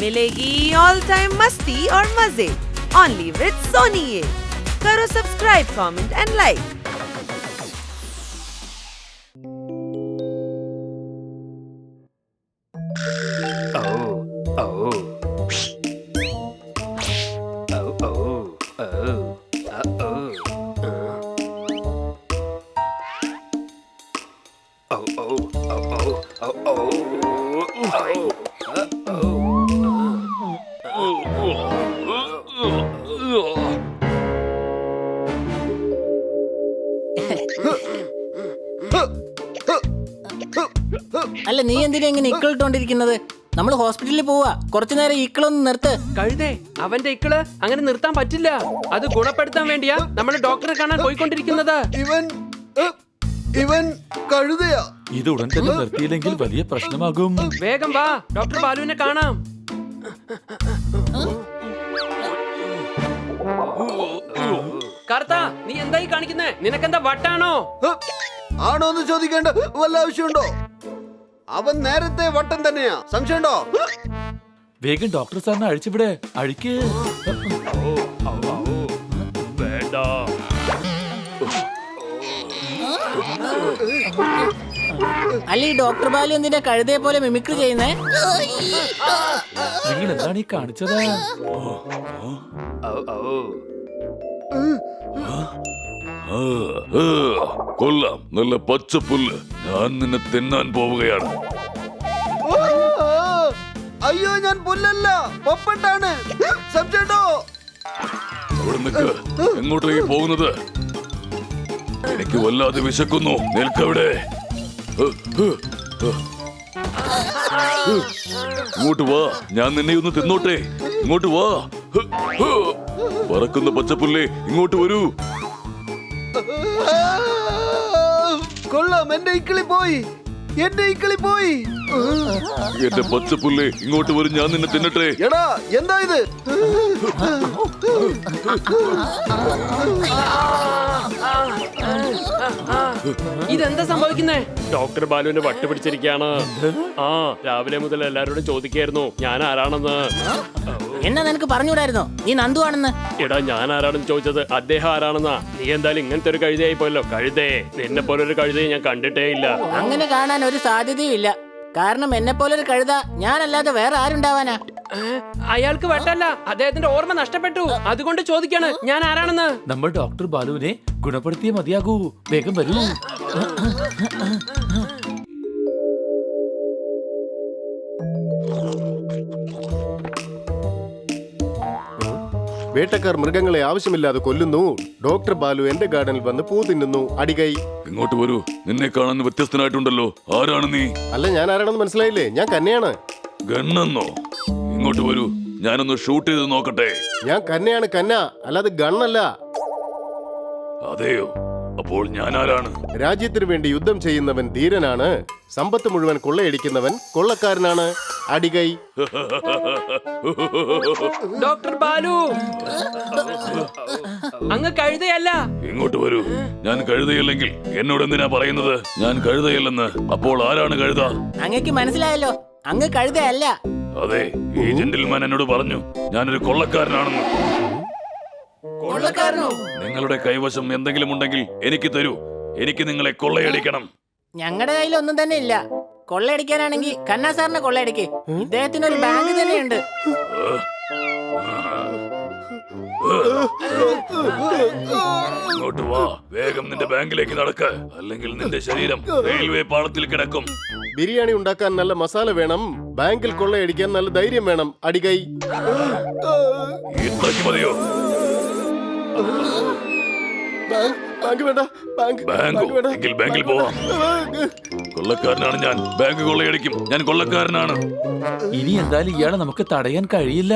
मिलेगी all time मस्ती और मजे ओनली विद सोनी ये। करो सब्सक्राइब, कमेंट एंड लाइक। അല്ല, നീ എന്തിനാ ഇങ്ങനെ ഇക്കളിട്ടോണ്ടിരിക്കുന്നത്? നമ്മൾ ഹോസ്പിറ്റലിൽ പോവാ, കുറച്ചു നേരം ഇക്കളൊന്ന് നിർത്ത്. കഴുതേ, അവന്റെ ഇക്കള് അങ്ങനെ നിർത്താൻ പറ്റില്ല. അത് ഗുണപ്പെടുത്താൻ വേണ്ടിയാ നമ്മൾ ഡോക്ടറെ കാണാൻ പോയിക്കൊണ്ടിരിക്കുന്നത്. ഇവൻ കഴുതയാ. ഇത് ഉടൻ തന്നെ നിർത്തിയില്ലെങ്കിൽ വലിയ പ്രശ്നമാകും. വേഗം വാ, ഡോക്ടർ ബാലുവിനെ കാണാം. കർത്താ, നീ എന്തായി കാണിക്കുന്നേ? നിനക്കെന്താ വട്ടാണോ? ആണോന്ന് ചോദിക്കേണ്ട വല്ല ആവശ്യമുണ്ടോ? അവൻ നേരത്തെ വട്ടം തന്നെയാ. സംശയമുണ്ടോ? വേഗം ഡോക്ടർ സാറിനെ അഴിച്ചുവിടെ. അഴിക്ക്. അല്ല, ഈ ഡോക്ടർ ബാലു എന്തിനാ കഴുതയെ പോലെ മിമിക്രി ചെയ്യുന്നേ? നിങ്ങൾ എന്താണ് ഈ കാണിച്ചത്? കൊള്ളാം, നല്ല പച്ചപ്പുല്ല്. ഞാൻ നിന്നെ തിന്നാൻ പോവുകയാണ്. അയ്യോ, ഞാൻ പുല്ലല്ല, പൊപ്പട്ടാണ്. സംശയമുണ്ടോ? അവിടെ നിൽക്ക്. എങ്ങോട്ടേക്ക് പോകുന്നത്? എനിക്ക് വല്ലാതെ വിശക്കുന്നു. നിൽക്കവിടെ. ഇങ്ങോട്ട് വാ, ഞാൻ നിന്നെ ഒന്ന് തിന്നോട്ടെ. ഇങ്ങോട്ട് വാ. പറക്കുന്ന പച്ചപ്പുല്ലേ, ഇങ്ങോട്ട് വരൂ. കൊള്ളാം, എന്റെ ഇക്കിളി പോയി. എന്റെ പച്ചപ്പുല്ലേ, ഇങ്ങോട്ട് വരും. ഞാൻ നിന്നെ തിന്നട്ടെ. എടാ, എന്താ ഇത്? ഇതെന്താ സംഭവിക്കുന്നേ? ഡോക്ടർ ബാലുവിന് വട്ട് പിടിച്ചിരിക്കുകയാണ്. രാവിലെ മുതൽ എല്ലാരോടും ചോദിക്കായിരുന്നു ഞാൻ ആരാണെന്ന്. എന്നാ നിനക്ക് പറഞ്ഞുകൂടായിരുന്നോ നീ നന്ദു ആണെന്ന്? എടാ, ഞാൻ ആരാണെന്ന് ചോദിച്ചത് അദ്ദേഹം ആരാണെന്നാ. നീ എന്തായാലും ഇങ്ങനത്തെ ഒരു കഴുതയായി പോയല്ലോ. കഴുതേ, നിന്നെ പോലൊരു കഴുതയെ ഞാൻ കണ്ടിട്ടേ ഇല്ല. അങ്ങനെ കാണാൻ ഒരു സാധ്യതയും ഇല്ല. കാരണം എന്നെ പോലൊരു കഴുത ഞാനല്ലാതെ വേറെ ആരുണ്ടാവാനാ? അയാൾക്ക് വട്ടല്ല, അദ്ദേഹത്തിന്റെ ഓർമ്മ നഷ്ടപ്പെട്ടു. അതുകൊണ്ട് ചോദിക്കാണ് ഞാൻ ആരാണെന്ന്. നമ്മൾ ഡോക്ടർ ബാലുവിനെ ഗുണപ്പെടുത്തിയേ മതിയാകൂ. വേഗം വരൂ. വേട്ടക്കാർ മൃഗങ്ങളെ ആവശ്യമില്ലാതെ കൊല്ലുന്നു. ഡോക്ടർ ബാലു എന്റെ ഗാർഡനിൽ വന്ന് പൂ തിന്നുന്നു. അടികൈ. ഇങ്ങോട്ട് വരൂ. നിന്നെ കാണാൻ വ്യത്യസ്തനായിട്ടുണ്ടല്ലോ. ആരാണ് നീ? അല്ല, ഞാൻ ആരാണെന്ന് മനസ്സിലായില്ലേ? ഞാൻ കന്നയാണ്. ഗണ്ണെന്നോ? ഇങ്ങോട്ട് വരൂ, ഞാനൊന്ന് ഷൂട്ട് ചെയ്ത് നോക്കട്ടെ. ഞാൻ കന്നയാണ്, കന്ന, അല്ലാതെ ഗണ്ണല്ല. അതെയോ? അപ്പോൾ ഞാൻ ആരാണ്? രാജ്യത്തിനു വേണ്ടി യുദ്ധം ചെയ്യുന്നവൻ ധീരനാണ്. സമ്പത്ത് മുഴുവൻ കൊള്ളയടിക്കുന്നവൻ കൊള്ളക്കാരനാണ്. അടികൈ. ഡോക്ടർ ബാലു, അങ്ങ് കഴുതയല്ല. ഇങ്ങോട്ട് വരൂ. ഞാൻ കഴുതയല്ലെങ്കിൽ എന്നോട് എന്തിനാ പറയുന്നത് ഞാൻ കഴുതയല്ലെന്ന്? അപ്പോൾ ആരാണ് കഴുത? അങ്ങക്ക് മനസ്സിലായല്ലോ, അങ്ങ് കഴുതയല്ല. അതെ, ഈ ജെന്റിൽമാൻ എന്നോട് പറഞ്ഞു ഞാനൊരു കൊള്ളക്കാരനാണെന്ന്. കൊള്ളക്കാരനോ? നിങ്ങളുടെ കൈവശം എന്തെങ്കിലും ഉണ്ടെങ്കിൽ എനിക്ക് തരൂ. എനിക്ക് നിങ്ങളെ കൊള്ളയടിക്കണം. ഞങ്ങളുടെ കയ്യിൽ ഒന്നും തന്നെ ഇല്ല. കൊള്ളയടിക്കാനാണെങ്കിൽ കന്നാ സാറിനെ കൊള്ളയടിക്ക്. ഇദ്ദേഹത്തിന് ഒരു ബാങ്ക് തന്നെയുണ്ട്. ഇങ്ങോട്ട് വാ, വേഗം നിന്റെ ബാങ്കിലേക്ക് നടക്ക്. അല്ലെങ്കിൽ നിന്റെ ശരീരം റെയിൽവേ പാളത്തിൽ കിടക്കും. ബിരിയാണി ഉണ്ടാക്കാൻ നല്ല മസാല വേണം. ബാങ്കിൽ കൊള്ളയടിക്കാൻ നല്ല ധൈര്യം വേണം. അടികൈ. ഇത്രയ്ക്ക് മതിയോ? ബാങ്ക് വേണ്ട. ബാങ്കോ? എങ്കിൽ ബാങ്കിൽ പോവാം. കൊള്ളക്കാരനാണ് ഞാൻ. ബാങ്ക് കൊള്ളയടിക്കും. ഞാൻ കൊള്ളക്കാരനാണ്. ഇനി എന്തായാലും ഇയാളെ നമുക്ക് തടയാൻ കഴിയില്ല.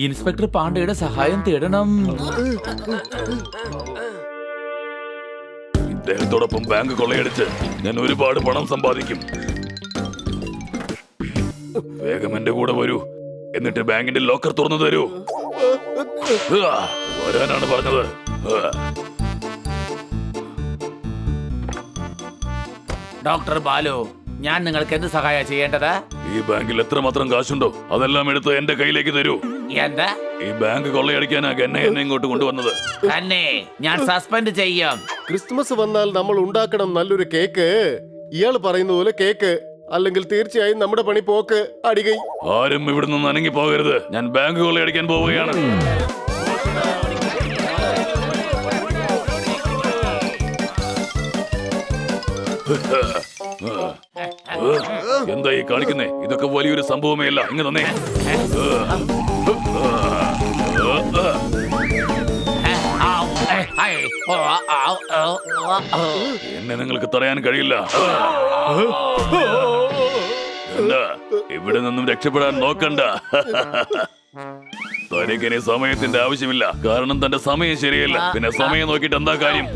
ഇൻസ്പെക്ടർ പാണ്ഡെയുടെ സഹായം തേടണം. ഇദ്ദേഹത്തോടൊപ്പം ബാങ്ക് കൊള്ളയടിച്ച് ഞാൻ ഒരുപാട് പണം സമ്പാദിക്കും. വേഗം എന്റെ കൂടെ വരൂ. എന്നിട്ട് ബാങ്കിന്റെ ലോക്കർ തുറന്നു തരൂ. വരാനാണ് പറഞ്ഞത്. ഡോക്ടർ ബാലു, ഞാൻ നിങ്ങൾക്ക് എന്ത് സഹായം ചെയ്യേണ്ടത്? ഈ ബാങ്കിൽ എത്രമാത്രം കാശുണ്ടോ അതെല്ലാം എടുത്ത് എന്റെ കയ്യിലേക്ക് തരൂ. എന്താ? ഈ ബാങ്ക് കൊള്ളയടിക്കാനാ എന്നെ ഇങ്ങോട്ട് കൊണ്ടുവന്നത്. തന്നെ ഞാൻ സസ്പെൻഡ് ചെയ്യും. ക്രിസ്മസ് വന്നാൽ നമ്മൾ ഉണ്ടാക്കണം നല്ലൊരു കേക്ക്. ഇയാൾ പറയുന്ന പോലെ കേക്ക്, അല്ലെങ്കിൽ തീർച്ചയായും നമ്മുടെ പണി പോക്ക്. അടികൈ, ആരും ഇവിടെ നിന്ന് അനങ്ങി പോകരുത്. ഞാൻ ബാങ്ക് കൊള്ളയടിക്കാൻ പോവുകയാണ്. എന്താ ഈ കാണിക്കുന്നേ? ഇതൊക്കെ വലിയൊരു സംഭവമേ അല്ല. ഇങ്ങ് തന്നെ. എന്നെ നിങ്ങൾക്ക് തടയാൻ കഴിയില്ല. എന്താ, ഇവിടെ നിന്നും രക്ഷപ്പെടാൻ നോക്കണ്ട. തനിക്കിനി സമയത്തിന്റെ ആവശ്യമില്ല. കാരണം തന്റെ സമയം ശരിയല്ല. പിന്നെ സമയം നോക്കിയിട്ട് എന്താ കാര്യം?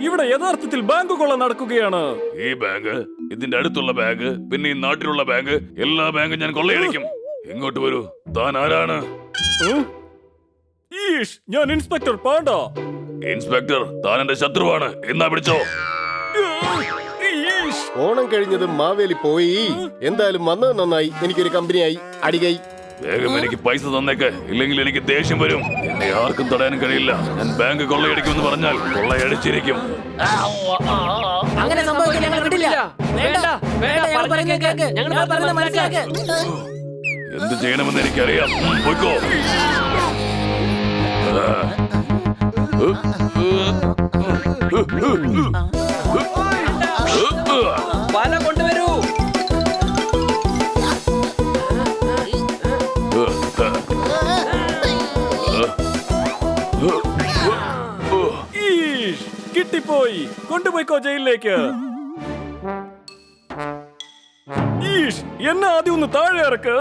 ഇവിടെ യഥാർത്ഥത്തിൽ ബാങ്ക് കൊള്ള നടക്കുകയാണ്. ഈ ബാങ്ക്, ഇതിന്റെ അടുത്തുള്ള ബാങ്ക്, പിന്നെ ഈ നാട്ടിലുള്ള ബാങ്ക്, എല്ലാ ബാങ്കും ഞാൻ കൊള്ളയടിക്കും. ഇങ്ങോട്ട് വരൂ. താൻ ആരാണ്? ഞാൻ ഇൻസ്പെക്ടർ പാണ്ട. ഇൻസ്പെക്ടർ, താൻ എന്റെ ശത്രുവാണ്. എന്നാ പിടിച്ചോ. ഓണം കഴിഞ്ഞതും മാവേലി പോയി. എന്തായാലും വന്നത് നന്നായി. എനിക്കൊരു കമ്പനിയായി. അടികൈ. വേഗം എനിക്ക് പൈസ തന്നേക്ക്, ഇല്ലെങ്കിൽ എനിക്ക് ദേഷ്യം വരും. എന്നെ ആർക്കും തടയാൻ കഴിയില്ല. ഞാൻ ബാങ്ക് കൊള്ളയടിക്കുമെന്ന് പറഞ്ഞാൽ കൊള്ളയടിച്ചിരിക്കും. അങ്ങനെ സംഭവിക്കാൻ ഞങ്ങൾ വിടില്ല. വേണ്ട, വേണ്ട, ഞങ്ങൾ പറയുന്നത് കേൾക്ക്. ഞങ്ങൾ പറയുന്നത് മനസ്സിലാക്ക്. എന്ത് ചെയ്യണമെന്ന് എനിക്കറിയാം. പോയിക്കോ. വല കൊണ്ടുവരൂ. കിട്ടിപ്പോയി. കൊണ്ടുപോയിക്കോ ജയിലിലേക്ക്. എന്നെ ആദ്യം ഒന്ന് താഴെ ഇറക്ക്.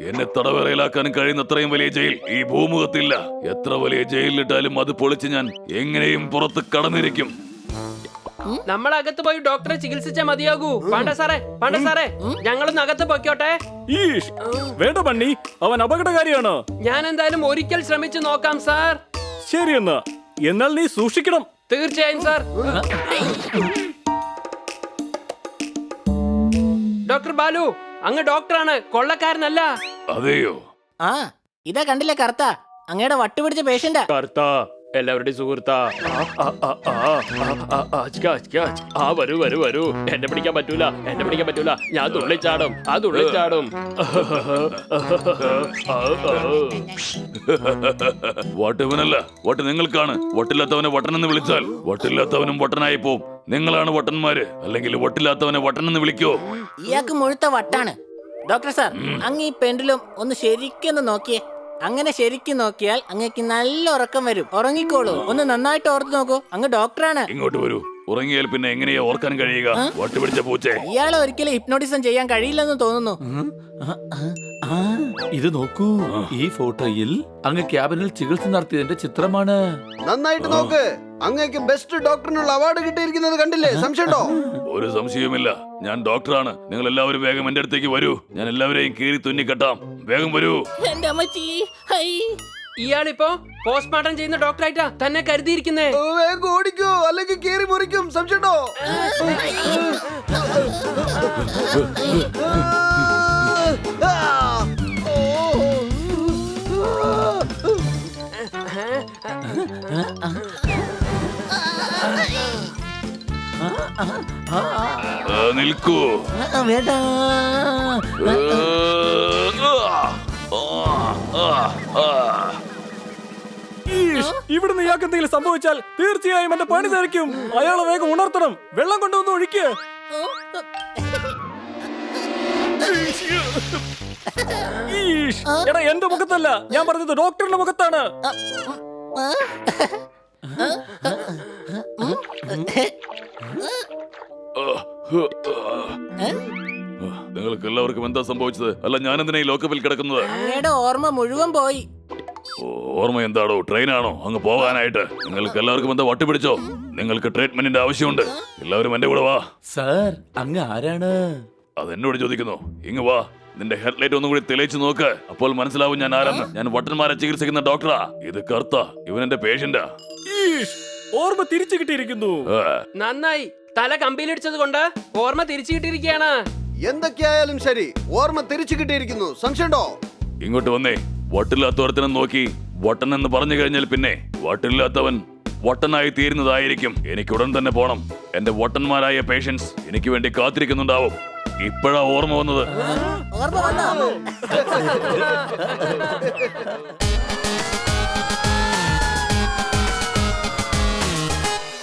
എന്നെ തടവറയിലാക്കാൻ കഴിയുന്ന അത്രയും വലിയ ജയിൽ ഈ ഭൂമുഖത്തില്ല. എത്ര വലിയ ജയിലിലിട്ടാലും അത് പൊളിച്ച് ഞാൻ എങ്ങനെയും പുറത്ത് കടന്നിരിക്കും. നമ്മളകത്ത് പോയി ഡോക്ടറെ ചികിത്സിച്ചാ മതിയാകൂ. പാണ്ട സാറേ, പാണ്ട സാറേ, ഞങ്ങളൊന്ന് അകത്ത് പൊയ്ക്കോട്ടെ. വേണ്ട ബണ്ണി, അവൻ അപകടകാരിയാണ്. ഞാൻ എന്തായാലും ഒരിക്കൽ ശ്രമിച്ചു നോക്കാം സാർ. ശരി എന്നാ, എന്നാൽ നീ സൂക്ഷിക്കണം. തീർച്ചയായും സാർ. ഡോക്ടർ ബാലു, അങ്ങ് ഡോക്ടറാണ്, കൊള്ളക്കാരനല്ല. അതെയോ? ആ, ഇതാ കണ്ടില്ലേ കറുത്ത, അങ്ങയുടെ വട്ടുപിടിച്ച പേഷ്യന്റാ. കർത്താ, എല്ലാവരുടെയും സുഹൃത്താ. വരൂ വരൂ വരൂ. എന്നെ പിടിക്കാൻ പറ്റൂല, എന്നെ പിടിക്കാൻ പറ്റൂല. ഞാൻ തുള്ളിച്ചാടും, ആ തുള്ളിച്ചാടും. വട്ടവനല്ല, വട്ട് നിങ്ങൾക്കാണ്. വട്ടില്ലാത്തവനെ വട്ടനെന്ന് വിളിച്ചാൽ വട്ടില്ലാത്തവനും വട്ടനായി പോവും. നിങ്ങളാണ് വട്ടന്മാര്. അല്ലെങ്കിൽ വട്ടില്ലാത്തവനെ വട്ടനെന്ന് വിളിക്കോ? ഇയാൾക്ക് മുഴുത്ത വട്ടാണ്. ഡോക്ടർ സാർ, അങ്ങ് ഈ പെൻഡിലും ഒന്ന് ശരിക്കൊന്ന് നോക്കിയേ. അങ്ങനെ ശരിക്കും നോക്കിയാൽ അങ്ങക്ക് നല്ല ഉറക്കം വരും. ഉറങ്ങിക്കോളൂ. ഒന്ന് നന്നായിട്ട് ഓർത്ത് നോക്കൂ. അങ്ങ് ഡോക്ടറാണ്. ഇങ്ങോട്ട് വരൂ. ഉറങ്ങിയാൽ പിന്നെ എങ്ങനെയാ ഓർക്കാൻ കഴിയുക? വട്ടുപിടിച്ച പൂച്ചേ. ഇയാളെ ഒരിക്കലും ഹിപ്നോട്ടിസം ചെയ്യാൻ കഴിയില്ലെന്ന് തോന്നുന്നു. ഇത് നോക്കൂ. ഈ ഫോട്ടോയിൽ അങ്ങ് ക്യാബിനിൽ ചികിത്സ നടത്തിയതിന്റെ ചിത്രമാണ്. നന്നായിട്ട് നോക്ക്. അങ്ങേക്ക് ബെസ്റ്റ് ഡോക്ടറിനുള്ള അവാർഡ് കിട്ടിയിരിക്കുന്നത് കണ്ടില്ലേ? സംശയമുണ്ടോ? ഒരു സംശയവുമില്ല. ഞാൻ ഡോക്ടറാണ്. നിങ്ങൾ എല്ലാവരും വേഗം എന്റെ അടുത്തേക്ക് വരൂ. ഞാൻ എല്ലാവരെയും കീറി തുന്നി കെട്ടാം. വേഗം വരൂ. എന്റെ അമ്മച്ചി, ഹൈ. ഇയാളിപ്പോ പോസ്റ്റ്മോർട്ടം ചെയ്യുന്ന ഡോക്ടറായിട്ടാ തന്നെ കരുതിയിരിക്കുന്നേ. വേഗം ഓടിക്കോ, അല്ലെങ്കിൽ കീറി മുറിക്കും. സംശയമുണ്ടോ? നിൽക്കൂ. വേണ്ട. ഇവിടുന്ന് ഇയാൾക്ക് എന്തെങ്കിലും സംഭവിച്ചാൽ തീർച്ചയായും എന്റെ പണി തെറിക്കും. അയാളെ വേഗം ഉണർത്തണം. വെള്ളം കൊണ്ടുവന്ന് ഒഴിക്കുക. എടാ, എന്റെ മുഖത്തല്ല ഞാൻ പറഞ്ഞത്, ഡോക്ടറിന്റെ മുഖത്താണ്. നിങ്ങൾക്ക് എല്ലാവർക്കും എന്താ സംഭവിച്ചത്? അല്ല, ഞാൻ എന്തിനാ ഈ ലോക്കപ്പിൽ കിടക്കുന്നത്? അങ്ങയുടെ ഓർമ്മ മുഴുവൻ പോയി. ഓ, ഓർമ്മ എന്താടോ? ട്രെയിനാണോ അങ്ങ് പോകാനായിട്ട്? നിങ്ങൾക്ക് എല്ലാവർക്കും എന്താ വട്ടി പിടിച്ചോ? നിങ്ങൾക്ക് ട്രീറ്റ്മെന്റിന്റെ ആവശ്യമുണ്ട്. എല്ലാവരും എന്റെ കൂടെ വാ. സാർ അങ്ങ് ആരാണ്? അതെന്നോട് ചോദിക്കുന്നു. ഇങ്ങ് വാ. നിന്റെ ഹെഡ്ലൈറ്റ് ഒന്നും കൂടി തെളിയിച്ചു നോക്ക്. അപ്പോൾ മനസ്സിലാവും ഞാൻ ആരെന്ന്. ഞാൻ വട്ടന്മാരെ ചികിത്സിക്കുന്ന ഡോക്ടറാ. ഇത് കർത്ത. ഇവൻ എന്റെ പേഷ്യന്റാ. ഓർമ്മ തിരിച്ചു കിട്ടിയിരിക്കുന്നു. നന്നായി. തല കമ്പിയിലിടിച്ചത് കൊണ്ട് ഓർമ്മ തിരിച്ചു കിട്ടിയിരിക്കുകയാണ്. എന്തൊക്കെയായാലും ശരി, ഓർമ്മ തിരിച്ചു കിട്ടിയിരിക്കുന്നു. സംശയമുണ്ടോ? ഇങ്ങോട്ട് വന്നേ. വട്ടില്ലാത്തവർത്തനം നോക്കി വട്ടൻ എന്ന് പറഞ്ഞു കഴിഞ്ഞാൽ പിന്നെ വട്ടില്ലാത്തവൻ വട്ടനായി തീരുന്നതായിരിക്കും. എനിക്ക് ഉടൻ തന്നെ പോണം. എന്റെ വട്ടന്മാരായ പേഷ്യൻസ് എനിക്ക് വേണ്ടി കാത്തിരിക്കുന്നുണ്ടാവും. ഇപ്പോഴാ ഓർമ്മ വന്നത്. ഓർമ്മ വന്നോ?